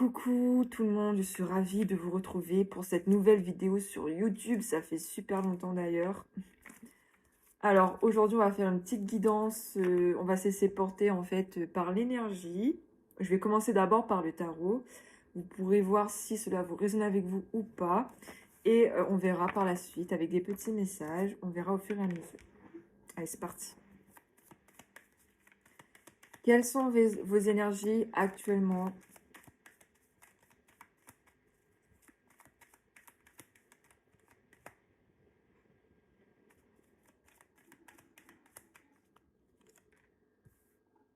Coucou tout le monde, je suis ravie de vous retrouver pour cette nouvelle vidéo sur YouTube. Ça fait super longtemps d'ailleurs. Alors aujourd'hui, on va faire une petite guidance. On va se laisser porter en fait par l'énergie. Je vais commencer d'abord par le tarot. Vous pourrez voir si cela vous résonne avec vous ou pas. Et on verra par la suite avec des petits messages. On verra au fur et à mesure. Allez, c'est parti. Quelles sont vos énergies actuellement?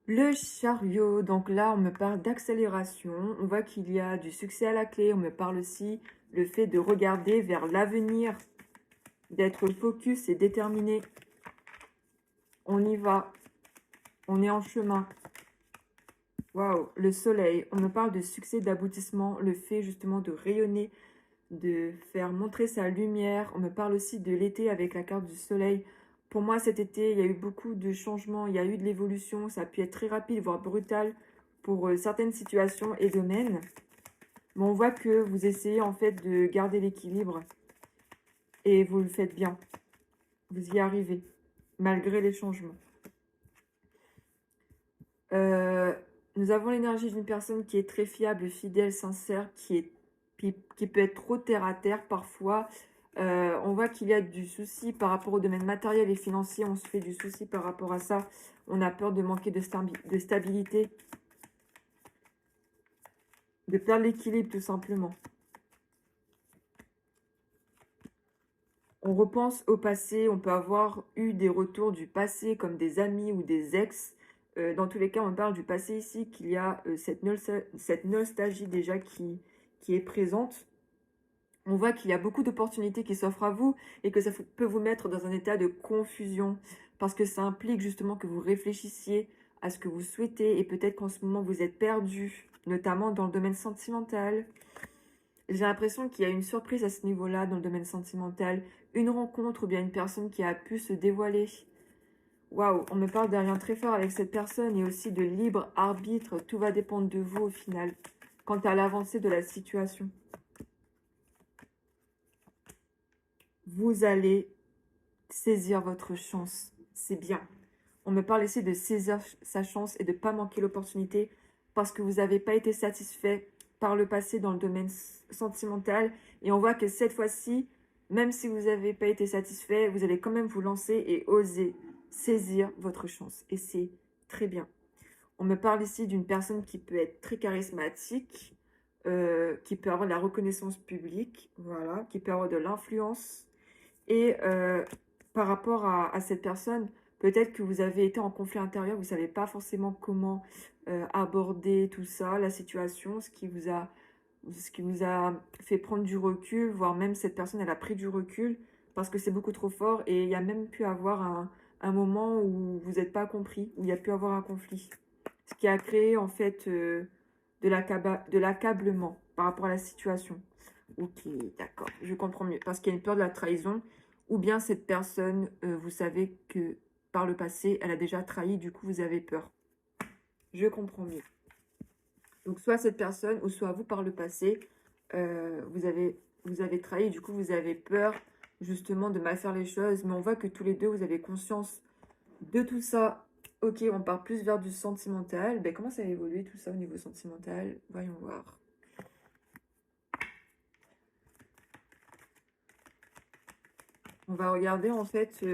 Le chariot, donc là on me parle d'accélération, on voit qu'il y a du succès à la clé, on me parle aussi le fait de regarder vers l'avenir, d'être focus et déterminé. On y va, on est en chemin. Waouh, le soleil, on me parle de succès, d'aboutissement, le fait justement de rayonner, de faire montrer sa lumière. On me parle aussi de l'été avec la carte du soleil. Pour moi, cet été, il y a eu beaucoup de changements, il y a eu de l'évolution. Ça a pu être très rapide, voire brutal pour certaines situations et domaines. Mais on voit que vous essayez en fait de garder l'équilibre et vous le faites bien. Vous y arrivez, malgré les changements. Nous avons l'énergie d'une personne qui est très fiable, fidèle, sincère, qui peut être trop terre à terre parfois. On voit qu'il y a du souci par rapport au domaine matériel et financier. On se fait du souci par rapport à ça. On a peur de manquer de stabilité, de perdre l'équilibre tout simplement. On repense au passé. On peut avoir eu des retours du passé comme des amis ou des ex. Dans tous les cas, on parle du passé ici, qu'il y a cette nostalgie déjà qui est présente. On voit qu'il y a beaucoup d'opportunités qui s'offrent à vous et que ça peut vous mettre dans un état de confusion parce que ça implique justement que vous réfléchissiez à ce que vous souhaitez et peut-être qu'en ce moment vous êtes perdu, notamment dans le domaine sentimental. J'ai l'impression qu'il y a une surprise à ce niveau-là dans le domaine sentimental, une rencontre ou bien une personne qui a pu se dévoiler. Waouh, on me parle d'un lien très fort avec cette personne et aussi de libre arbitre. Tout va dépendre de vous au final, quant à l'avancée de la situation. Vous allez saisir votre chance. C'est bien. On me parle ici de saisir sa chance et de ne pas manquer l'opportunité parce que vous n'avez pas été satisfait par le passé dans le domaine sentimental. Et on voit que cette fois-ci, même si vous n'avez pas été satisfait, vous allez quand même vous lancer et oser saisir votre chance. Et c'est très bien. On me parle ici d'une personne qui peut être très charismatique, qui peut avoir de la reconnaissance publique, voilà, qui peut avoir de l'influence. Et par rapport à cette personne, peut-être que vous avez été en conflit intérieur, vous ne savez pas forcément comment aborder tout ça, la situation, ce qui vous a fait prendre du recul, voire même cette personne, elle a pris du recul parce que c'est beaucoup trop fort et il y a même pu avoir un moment où vous n'êtes pas compris, où il y a pu avoir un conflit. Ce qui a créé en fait de l'accablement par rapport à la situation. Ok, d'accord, je comprends mieux. Parce qu'il y a une peur de la trahison, ou bien cette personne, vous savez que par le passé, elle a déjà trahi, du coup, vous avez peur. Je comprends mieux. Donc, soit cette personne, ou soit vous par le passé, vous avez trahi, du coup, vous avez peur justement de mal faire les choses. Mais on voit que tous les deux, vous avez conscience de tout ça. Ok, on part plus vers du sentimental. Ben, comment ça a évolué tout ça au niveau sentimental? Voyons voir. On va regarder en fait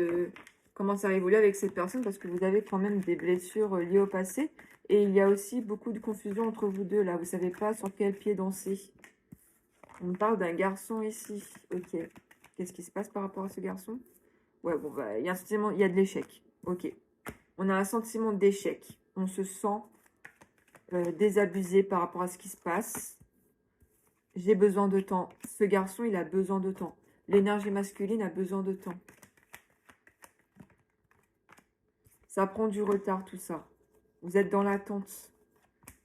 comment ça a évolué avec cette personne parce que vous avez quand même des blessures liées au passé. Et il y a aussi beaucoup de confusion entre vous deux là. Vous ne savez pas sur quel pied danser. On me parle d'un garçon ici. Ok. Qu'est-ce qui se passe par rapport à ce garçon? Ouais, bon, bah, il y a un sentiment, il y a de l'échec. Ok. On a un sentiment d'échec. On se sent désabusé par rapport à ce qui se passe. J'ai besoin de temps. Ce garçon, il a besoin de temps. L'énergie masculine a besoin de temps. Ça prend du retard, tout ça. Vous êtes dans l'attente.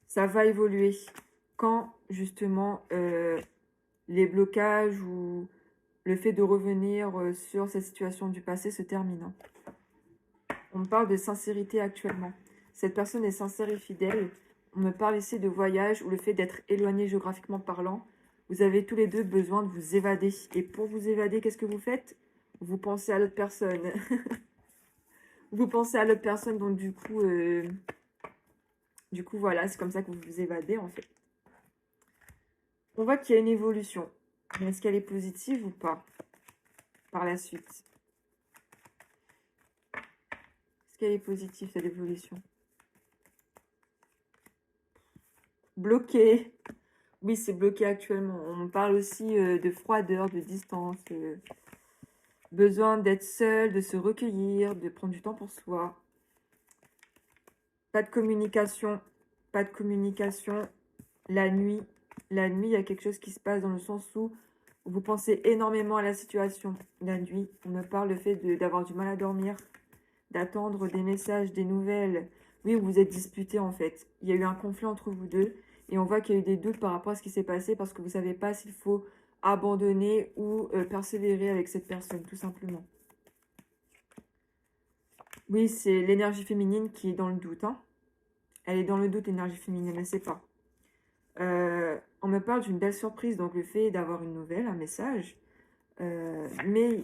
Ça va évoluer. Quand, justement, les blocages ou le fait de revenir sur cette situation du passé se termine. On me parle de sincérité actuellement. Cette personne est sincère et fidèle. On me parle ici de voyage ou le fait d'être éloigné géographiquement parlant. Vous avez tous les deux besoin de vous évader. Et pour vous évader, qu'est-ce que vous faites? Vous pensez à l'autre personne. Vous pensez à l'autre personne, donc du coup, voilà, c'est comme ça que vous vous évadez, en fait. On voit qu'il y a une évolution. Mais est-ce qu'elle est positive ou pas par la suite? Est-ce qu'elle est positive, cette évolution? Bloqué. Oui, c'est bloqué actuellement. On parle aussi de froideur, de distance, besoin d'être seul, de se recueillir, de prendre du temps pour soi. Pas de communication. Pas de communication. La nuit, il y a quelque chose qui se passe dans le sens où vous pensez énormément à la situation. La nuit, on me parle le fait d'avoir du mal à dormir, d'attendre des messages, des nouvelles. Oui, vous vous êtes disputés en fait. Il y a eu un conflit entre vous deux et on voit qu'il y a eu des doutes par rapport à ce qui s'est passé parce que vous ne savez pas s'il faut abandonner ou persévérer avec cette personne, tout simplement. Oui, c'est l'énergie féminine qui est dans le doute. Hein. Elle est dans le doute, l'énergie féminine, elle ne sait pas. On me parle d'une belle surprise, donc le fait d'avoir une nouvelle, un message. Mais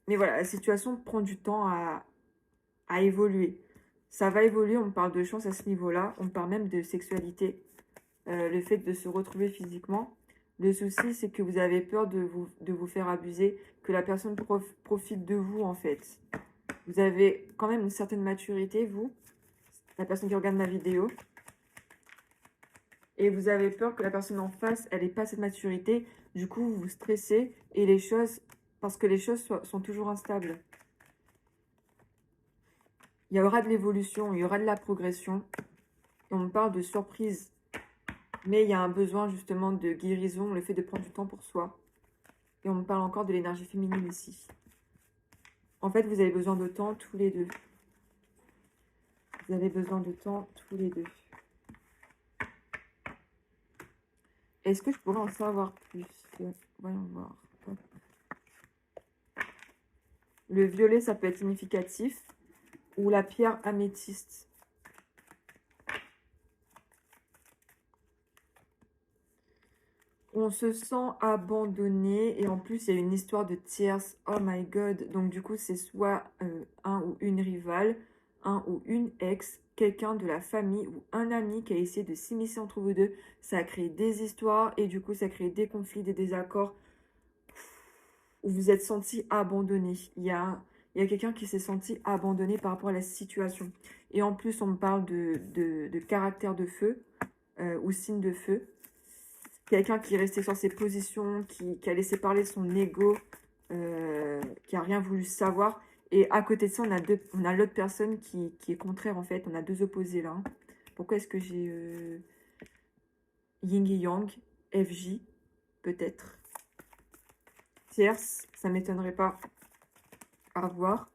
voilà, la situation prend du temps à évoluer. Ça va évoluer, on parle de chance à ce niveau-là, on parle même de sexualité, le fait de se retrouver physiquement. Le souci, c'est que vous avez peur de vous faire abuser, que la personne profite de vous, en fait. Vous avez quand même une certaine maturité, vous, la personne qui regarde ma vidéo. Et vous avez peur que la personne en face, elle n'ait pas cette maturité. Du coup, vous vous stressez et les choses, parce que les choses sont toujours instables. Il y aura de l'évolution, il y aura de la progression. Et on me parle de surprise. Mais il y a un besoin justement de guérison, le fait de prendre du temps pour soi. Et on me parle encore de l'énergie féminine ici. En fait, vous avez besoin de temps tous les deux. Vous avez besoin de temps tous les deux. Est-ce que je pourrais en savoir plus? Voyons voir. Le violet, ça peut être significatif. Ou la pierre améthyste. On se sent abandonné. Et en plus, il y a une histoire de tierce. Oh my god. Donc du coup, c'est soit un ou une rivale, un ou une ex, quelqu'un de la famille ou un ami qui a essayé de s'immiscer entre vous deux. Ça a créé des histoires et du coup, ça a créé des conflits, des désaccords. Où vous êtes senti abandonné. Il y a quelqu'un qui s'est senti abandonné par rapport à la situation. Et en plus, on me parle de caractère de feu ou signe de feu. Quelqu'un qui est resté sur ses positions, qui a laissé parler son ego, qui a rien voulu savoir. Et à côté de ça, on a l'autre personne qui est contraire en fait. On a deux opposés là. Hein. Pourquoi est-ce que j'ai Yin et Yang, FJ, peut-être. Tierce, ça m'étonnerait pas à voir.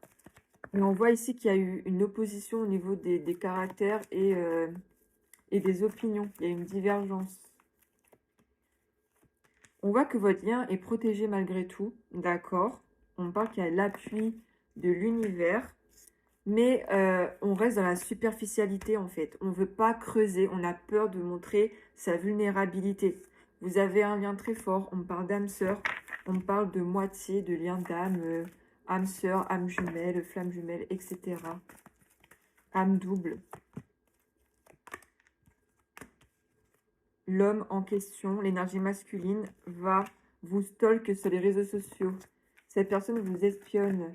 Mais on voit ici qu'il y a eu une opposition au niveau des caractères et des opinions. Il y a une divergence. On voit que votre lien est protégé malgré tout. D'accord. On parle qu'il y a l'appui de l'univers. Mais on reste dans la superficialité en fait. On ne veut pas creuser. On a peur de montrer sa vulnérabilité. Vous avez un lien très fort. On parle d'âme sœur. On parle de moitié, de lien d'âme, âme sœur, âme jumelle, flamme jumelle, etc. Âme double. L'homme en question, l'énergie masculine, va vous stalker sur les réseaux sociaux. Cette personne vous espionne.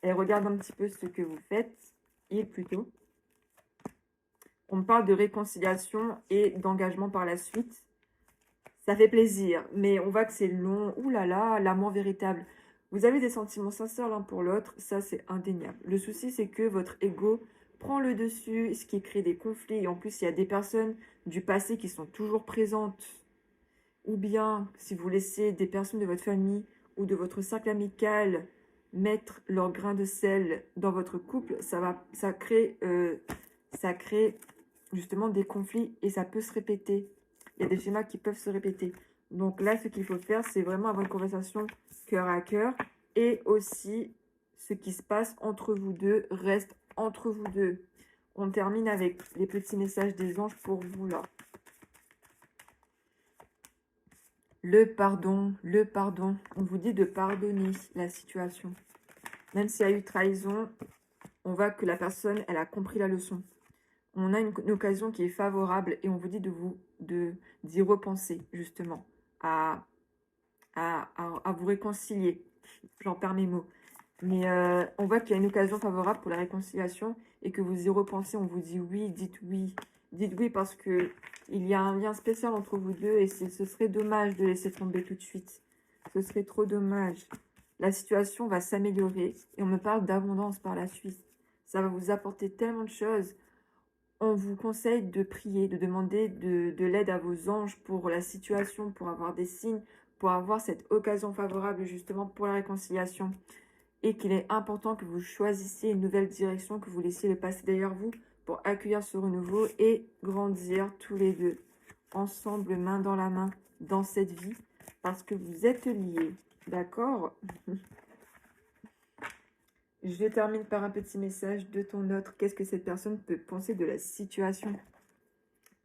Elle regarde un petit peu ce que vous faites. Il plutôt. On parle de réconciliation et d'engagement par la suite. Ça fait plaisir, mais on voit que c'est long. Ouh là là, l'amour véritable. Vous avez des sentiments sincères l'un pour l'autre, ça c'est indéniable. Le souci, c'est que votre ego prend le dessus, ce qui crée des conflits. Et en plus, il y a des personnes du passé qui sont toujours présentes. Ou bien, si vous laissez des personnes de votre famille ou de votre cercle amical mettre leur grain de sel dans votre couple, ça crée justement des conflits et ça peut se répéter. Il y a des schémas qui peuvent se répéter. Donc là, ce qu'il faut faire, c'est vraiment avoir une conversation cœur à cœur. Et aussi, ce qui se passe entre vous deux reste entre vous deux. On termine avec les petits messages des anges pour vous, là. Le pardon, le pardon. On vous dit de pardonner la situation. Même s'il y a eu trahison, on voit que la personne, elle a compris la leçon. On a une occasion qui est favorable et on vous dit d'y repenser, justement, à vous réconcilier. J'en perds mes mots. Mais on voit qu'il y a une occasion favorable pour la réconciliation et que vous y repensez, on vous dit oui, dites oui. Dites oui parce que il y a un lien spécial entre vous deux et ce serait dommage de laisser tomber tout de suite. Ce serait trop dommage. La situation va s'améliorer et on me parle d'abondance par la suite. Ça va vous apporter tellement de choses. On vous conseille de prier, de demander de l'aide à vos anges pour la situation, pour avoir des signes, pour avoir cette occasion favorable justement pour la réconciliation. Et qu'il est important que vous choisissiez une nouvelle direction, que vous laissiez le passé derrière vous pour accueillir ce renouveau et grandir tous les deux, ensemble, main dans la main, dans cette vie, parce que vous êtes liés, d'accord? Je termine par un petit message de ton autre. Qu'est-ce que cette personne peut penser de la situation?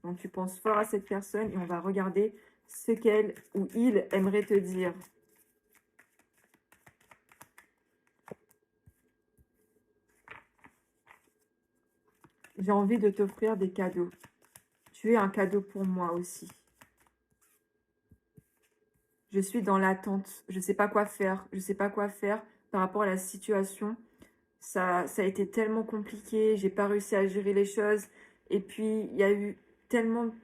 Donc tu penses fort à cette personne et on va regarder ce qu'elle ou il aimerait te dire. J'ai envie de t'offrir des cadeaux. Tu es un cadeau pour moi aussi. Je suis dans l'attente. Je ne sais pas quoi faire. Je ne sais pas quoi faire par rapport à la situation. Ça a été tellement compliqué. J'ai pas réussi à gérer les choses. Et puis, il y a eu tellement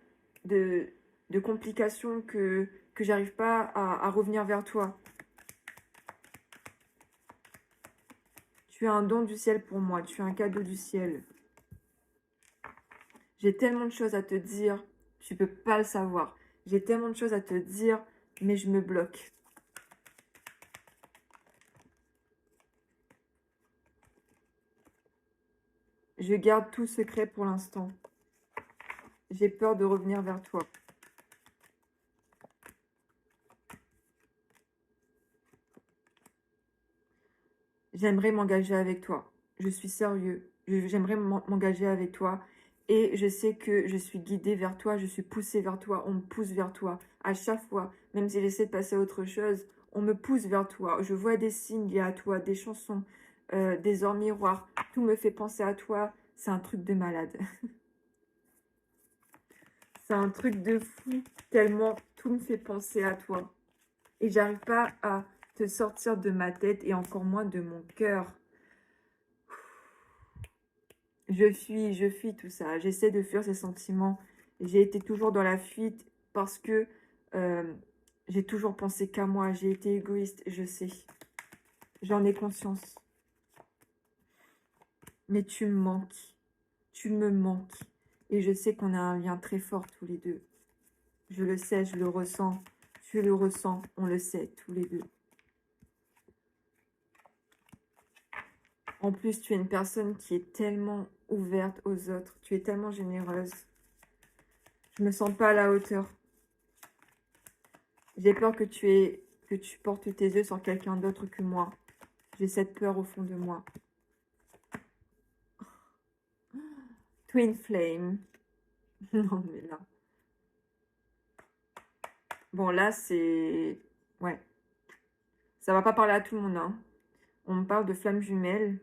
de, de complications que j'arrive pas à revenir vers toi. Tu es un don du ciel pour moi. Tu es un cadeau du ciel. J'ai tellement de choses à te dire, tu peux pas le savoir. J'ai tellement de choses à te dire, mais je me bloque. Je garde tout secret pour l'instant. J'ai peur de revenir vers toi. J'aimerais m'engager avec toi. Je suis sérieux. J'aimerais m'engager avec toi. Et je sais que je suis guidée vers toi, je suis poussée vers toi, on me pousse vers toi. À chaque fois, même si j'essaie de passer à autre chose, on me pousse vers toi. Je vois des signes liés à toi, des chansons, des ors miroirs. Tout me fait penser à toi. C'est un truc de malade. C'est un truc de fou, tellement tout me fait penser à toi. Et j'arrive pas à te sortir de ma tête et encore moins de mon cœur. Je fuis tout ça. J'essaie de fuir ces sentiments. J'ai été toujours dans la fuite parce que euh, j'ai toujours pensé qu'à moi. J'ai été égoïste, je sais. J'en ai conscience. Mais tu me manques. Tu me manques. Et je sais qu'on a un lien très fort tous les deux. Je le sais, je le ressens. Tu le ressens, on le sait tous les deux. En plus, tu es une personne qui est tellement ouverte aux autres. Tu es tellement généreuse. Je me sens pas à la hauteur. J'ai peur que tu portes tes yeux sur quelqu'un d'autre que moi. J'ai cette peur au fond de moi. Twin Flame. Non, mais là. Bon, là, c'est... Ouais. Ça va pas parler à tout le monde, hein. On me parle de flamme jumelle.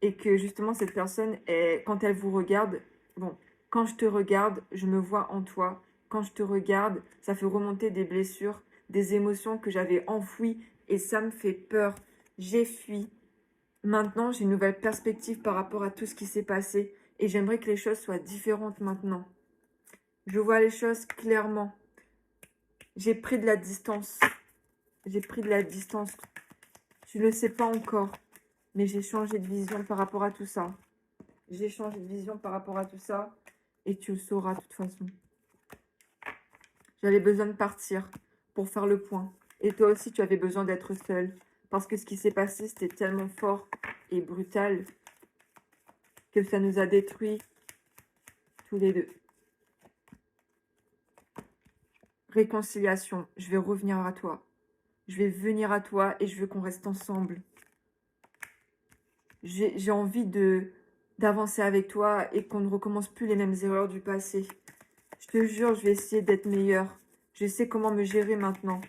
Et que, justement, cette personne, quand elle vous regarde... Bon, quand je te regarde, je me vois en toi. Quand je te regarde, ça fait remonter des blessures, des émotions que j'avais enfouies. Et ça me fait peur. J'ai fui. Maintenant, j'ai une nouvelle perspective par rapport à tout ce qui s'est passé. Et j'aimerais que les choses soient différentes maintenant. Je vois les choses clairement. J'ai pris de la distance. J'ai pris de la distance. Tu ne le sais pas encore. Mais j'ai changé de vision par rapport à tout ça. J'ai changé de vision par rapport à tout ça. Et tu le sauras de toute façon. J'avais besoin de partir pour faire le point. Et toi aussi, tu avais besoin d'être seule. Parce que ce qui s'est passé, c'était tellement fort et brutal que ça nous a détruits tous les deux. Réconciliation, je vais revenir à toi. Je vais venir à toi et je veux qu'on reste ensemble. J'ai envie de d'avancer avec toi et qu'on ne recommence plus les mêmes erreurs du passé. Je te jure, je vais essayer d'être meilleure. Je sais comment me gérer maintenant.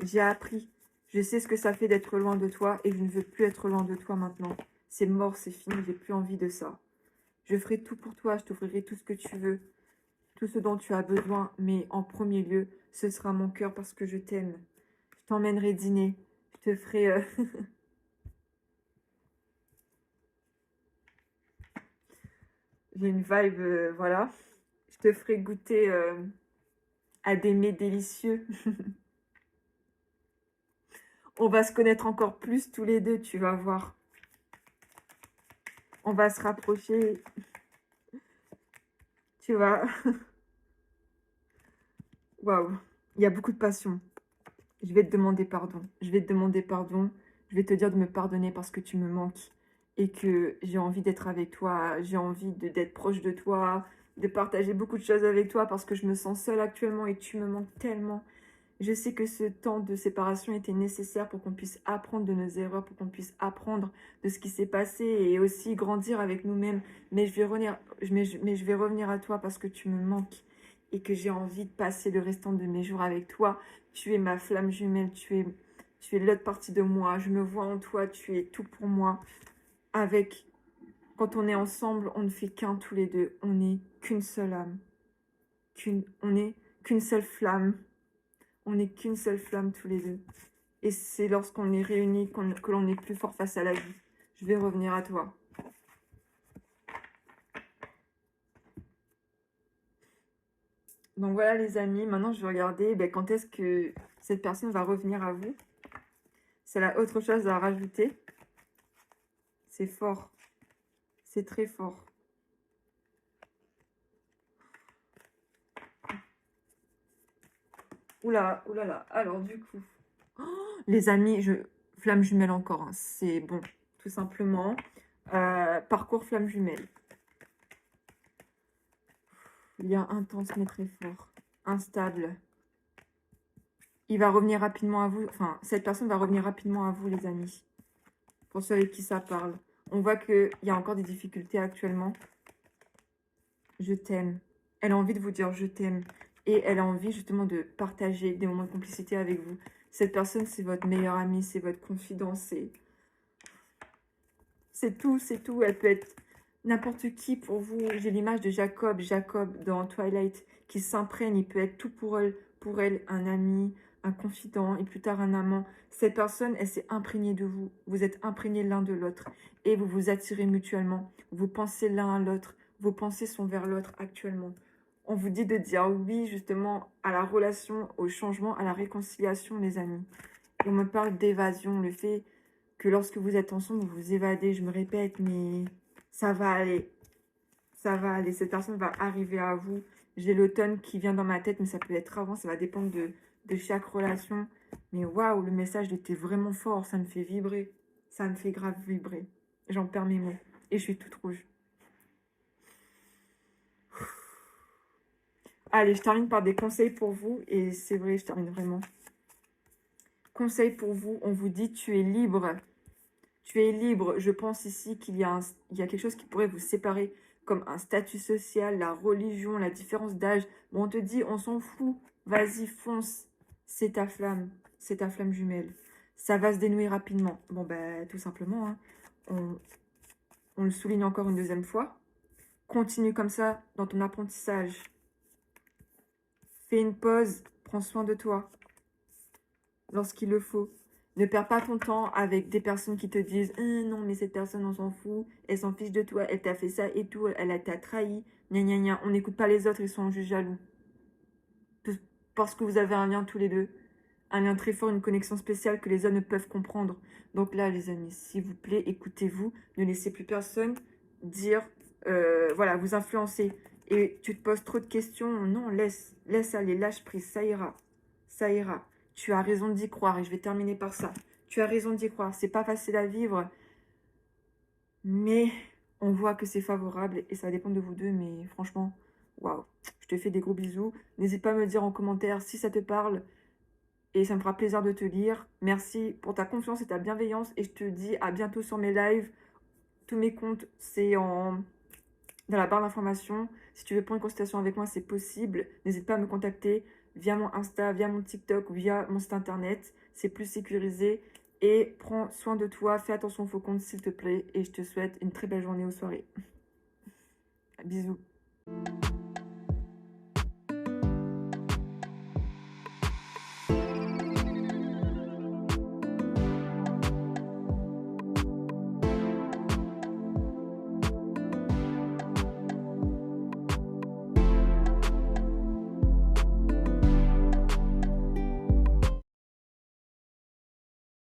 J'ai appris. Je sais ce que ça fait d'être loin de toi et je ne veux plus être loin de toi maintenant. C'est mort, c'est fini, j'ai plus envie de ça. Je ferai tout pour toi, je t'offrirai tout ce que tu veux, tout ce dont tu as besoin, mais en premier lieu, ce sera mon cœur parce que je t'aime. Je t'emmènerai dîner, je te ferai... J'ai une vibe, voilà. Je te ferai goûter à des mets délicieux. On va se connaître encore plus tous les deux, tu vas voir. On va se rapprocher. Tu vois. Waouh. Il y a beaucoup de passion. Je vais te demander pardon. Je vais te demander pardon. Je vais te dire de me pardonner parce que tu me manques. Et que j'ai envie d'être avec toi. J'ai envie d'être proche de toi. De partager beaucoup de choses avec toi parce que je me sens seule actuellement et tu me manques tellement. Je sais que ce temps de séparation était nécessaire pour qu'on puisse apprendre de nos erreurs, pour qu'on puisse apprendre de ce qui s'est passé et aussi grandir avec nous-mêmes. Mais je vais revenir, mais je vais revenir à toi parce que tu me manques et que j'ai envie de passer le restant de mes jours avec toi. Tu es ma flamme jumelle, tu es l'autre partie de moi. Je me vois en toi, tu es tout pour moi. Quand on est ensemble, on ne fait qu'un tous les deux. On n'est qu'une seule âme. On n'est qu'une seule flamme. On n'est qu'une seule flamme tous les deux. Et c'est lorsqu'on est réunis que l'on est plus fort face à la vie. Je vais revenir à toi. Donc voilà les amis, maintenant je vais regarder quand est-ce que cette personne va revenir à vous. C'est là autre chose à rajouter. C'est fort. C'est très fort. Oula, oulala. Alors du coup, les amis, flamme jumelle encore. Hein. C'est bon, tout simplement. Parcours flamme jumelle. Il y a intense mais très fort. Instable. Il va revenir rapidement à vous. Enfin, cette personne va revenir rapidement à vous, les amis. Pour ceux avec qui ça parle. On voit qu'il y a encore des difficultés actuellement. Je t'aime. Elle a envie de vous dire je t'aime. Et elle a envie justement de partager des moments de complicité avec vous. Cette personne, c'est votre meilleure amie, c'est votre confident, c'est tout, c'est tout. Elle peut être n'importe qui pour vous. J'ai l'image de Jacob dans Twilight, qui s'imprègne. Il peut être tout pour elle, un ami, un confident et plus tard un amant. Cette personne, elle s'est imprégnée de vous. Vous êtes imprégnés l'un de l'autre et vous vous attirez mutuellement. Vous pensez l'un à l'autre. Vos pensées sont vers l'autre actuellement. On vous dit de dire oui justement à la relation, au changement, à la réconciliation, les amis. On me parle d'évasion, le fait que lorsque vous êtes ensemble, vous vous évadez. Je me répète, mais ça va aller. Ça va aller. Cette personne va arriver à vous. J'ai l'automne qui vient dans ma tête, mais ça peut être avant. Ça va dépendre de chaque relation. Mais waouh, le message était vraiment fort. Ça me fait vibrer. Ça me fait grave vibrer. J'en perds mes mots. Et je suis toute rouge. Allez, je termine par des conseils pour vous. Et c'est vrai, je termine vraiment. Conseil pour vous, on vous dit tu es libre. Tu es libre. Je pense ici qu'il y a quelque chose qui pourrait vous séparer, comme un statut social, la religion, la différence d'âge. Bon, on te dit, on s'en fout. Vas-y, fonce. C'est ta flamme. C'est ta flamme jumelle. Ça va se dénouer rapidement. Bon, ben, tout simplement, hein, on le souligne encore une deuxième fois. Continue comme ça dans ton apprentissage. Fais une pause. Prends soin de toi lorsqu'il le faut. Ne perds pas ton temps avec des personnes qui te disent non, mais cette personne, on s'en fout, elle s'en fiche de toi, elle t'a fait ça et tout, elle t'a trahi, gna gna gna. On n'écoute pas les autres, ils sont juste jaloux. Parce que vous avez un lien tous les deux, un lien très fort, une connexion spéciale que les autres ne peuvent comprendre. Donc là, les amis, s'il vous plaît, écoutez-vous, ne laissez plus personne dire, voilà, vous influencer. Et tu te poses trop de questions, non, laisse aller, lâche prise, ça ira, ça ira. Tu as raison d'y croire et je vais terminer par ça. Tu as raison d'y croire. C'est pas facile à vivre, mais on voit que c'est favorable et ça dépend de vous deux. Mais franchement, waouh, je te fais des gros bisous. N'hésite pas à me dire en commentaire si ça te parle et ça me fera plaisir de te lire. Merci pour ta confiance et ta bienveillance et je te dis à bientôt sur mes lives. Tous mes comptes, c'est en dans la barre d'informations. Si tu veux prendre une consultation avec moi, c'est possible. N'hésite pas à me contacter via mon Insta, via mon TikTok ou via mon site internet. C'est plus sécurisé. Et prends soin de toi, fais attention aux faux comptes s'il te plaît. Et je te souhaite une très belle journée ou soirée. Bisous.